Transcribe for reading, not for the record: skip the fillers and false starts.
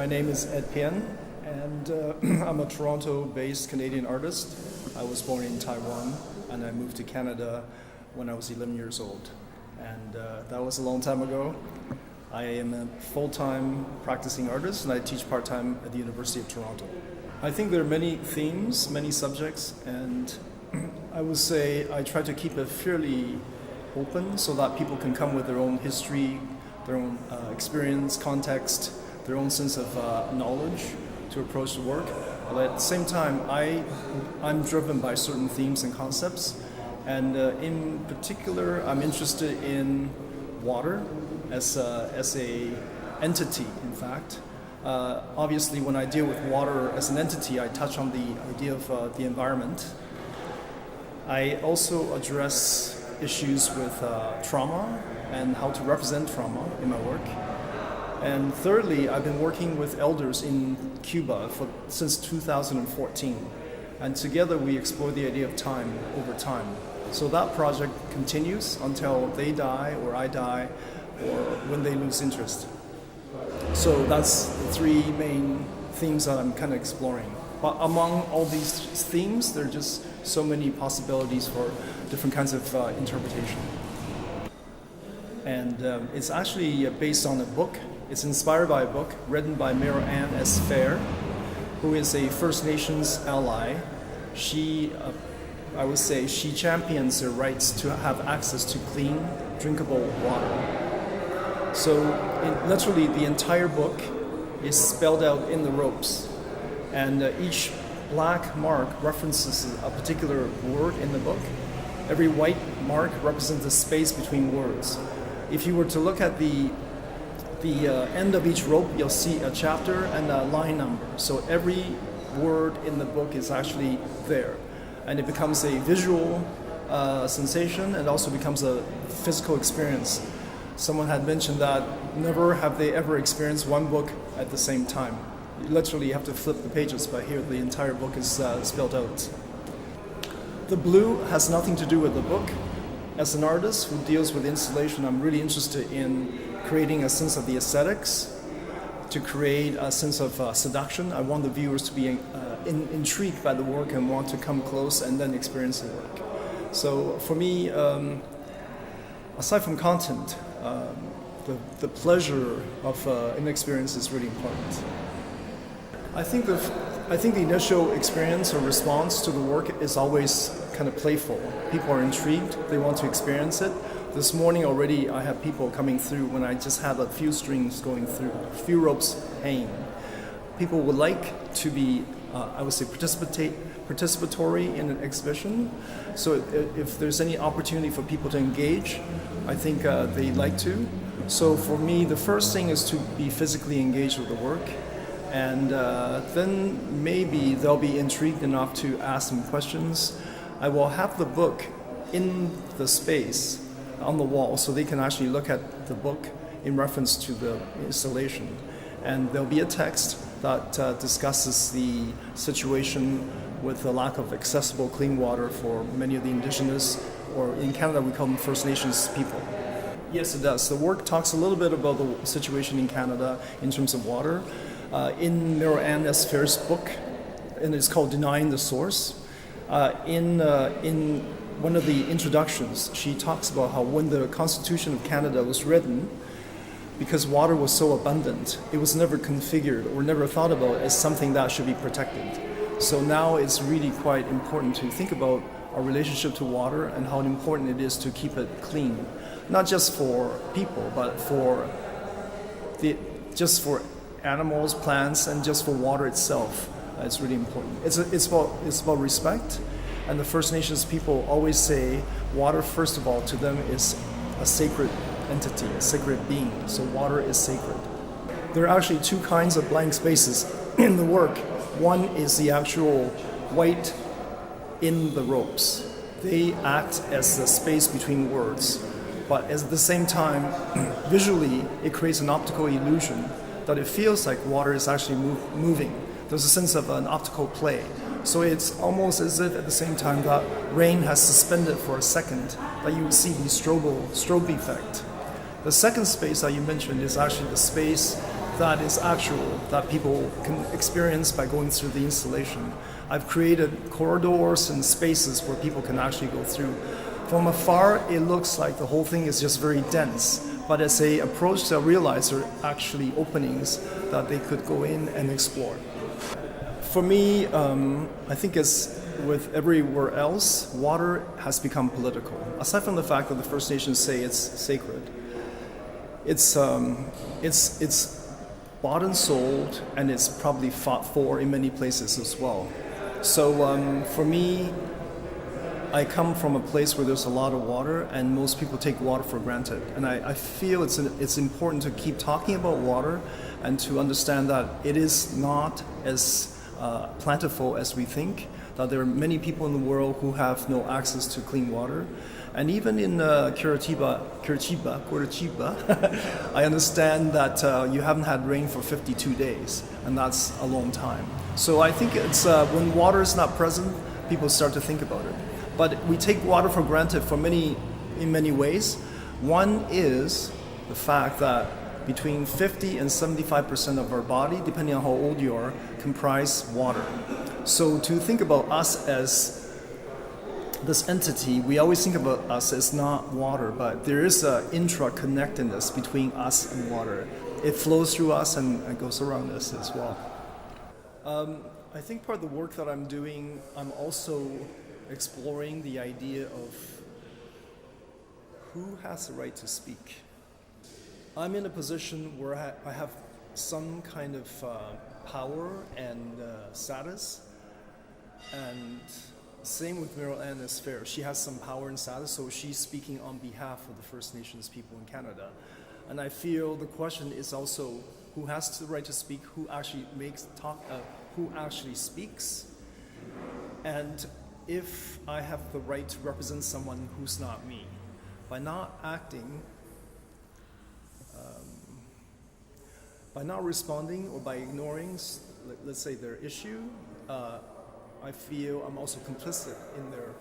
My name is Pien, and I'm a Toronto-based Canadian artist. I was born in Taiwan, and I moved to Canada when I was 11 years old. And that was a long time ago. I am a full-time practicing artist, and I teach part-time at the University of Toronto. I think there are many themes, many subjects, and I would say I try to keep it fairly open so that people can come with their own history, their own experience, context, their own sense of knowledge to approach the work. But at the same time, I'm driven by certain themes and concepts. And in particular, I'm interested in water as a entity, in fact. Obviously, when I deal with water as an entity, I touch on the idea of the environment. I also address issues with trauma and how to represent trauma in my work. And thirdly, I've been working with elders in Cuba since 2014. And together we explore the idea of time over time. So that project continues until they die or I die or when they lose interest. So that's the three main themes that I'm kind of exploring. But among all these themes, there are just so many possibilities for different kinds of interpretation. And it's actually based on a book. It's inspired by a book written by Mariana Bernal, who is a First Nations ally. She, I would say, she champions their rights to have access to clean, drinkable water. So literally the entire book is spelled out in the ropes. And each black mark references a particular word in the book. Every white mark represents the space between words. If you were to look at the end of each rope, you'll see a chapter and a line number. So every word in the book is actually there. And it becomes a visual sensation and also becomes a physical experience. Someone had mentioned that never have they ever experienced one book at the same time. You literally have to flip the pages, but here the entire book is spelled out. The blue has nothing to do with the book. As an artist who deals with installation, I'm really interested in creating a sense of the aesthetics, to create a sense of seduction. I want the viewers to be intrigued by the work and want to come close and then experience the work. So for me, aside from content, the pleasure of an experience is really important. I think the initial experience or response to the work is always kind of playful. People are intrigued, they want to experience it. This morning already I have people coming through when I just had a few strings going through, a few ropes hanging. People would like to be, I would say, participatory in an exhibition. So if there's any opportunity for people to engage, I think they'd like to. So for me, the first thing is to be physically engaged with the work. And then maybe they'll be intrigued enough to ask some questions. I will have the book in the space on the wall so they can actually look at the book in reference to the installation. And there'll be a text that discusses the situation with the lack of accessible clean water for many of the indigenous, or in Canada we call them First Nations people. Yes, it does. The work talks a little bit about the situation in Canada in terms of water. In Mariana Bernal's book, and it's called Denying the Source, in one of the introductions, she talks about how when the Constitution of Canada was written, because water was so abundant, it was never configured or never thought about as something that should be protected. So now it's really quite important to think about our relationship to water and how important it is to keep it clean, not just for people, but just for animals, plants, and just for water itself. It's really important. It's about respect, and the First Nations people always say water, first of all, to them is a sacred entity, a sacred being. So water is sacred. There are actually two kinds of blank spaces in the work. One is the actual white in the ropes. They act as the space between words, but at the same time, visually, it creates an optical illusion that it feels like water is actually moving. There's a sense of an optical play. So it's almost as if at the same time that rain has suspended for a second, that you see the strobe effect. The second space that you mentioned is actually the space that is actual, that people can experience by going through the installation. I've created corridors and spaces where people can actually go through. From afar, it looks like the whole thing is just very dense, but as they approach, they'll realize there are actually openings that they could go in and explore. For me, I think as with everywhere else, water has become political. Aside from the fact that the First Nations say it's sacred, it's bought and sold, and it's probably fought for in many places as well. So for me, I come from a place where there's a lot of water, and most people take water for granted. And I feel it's important to keep talking about water and to understand that it is not as plentiful as we think, that there are many people in the world who have no access to clean water. And even in Curitiba, I understand that you haven't had rain for 52 days, and that's a long time. So I think it's when water is not present, people start to think about it. But we take water for granted in many ways. One is the fact that between 50 and 75% of our body, depending on how old you are, comprise water. So to think about us as this entity, we always think about us as not water, but there is an intra-connectedness between us and water. It flows through us and it goes around us as well. I think part of the work that I'm doing, I'm also exploring the idea of who has the right to speak. I'm in a position where I have some kind of power and status, and same with Mariana is fair. She has some power and status, so she's speaking on behalf of the First Nations people in Canada. And I feel the question is also who has the right to speak, who actually who actually speaks, and if I have the right to represent someone who's not me. By not acting, by not responding, or by ignoring, let's say, their issue, I feel I'm also complicit in their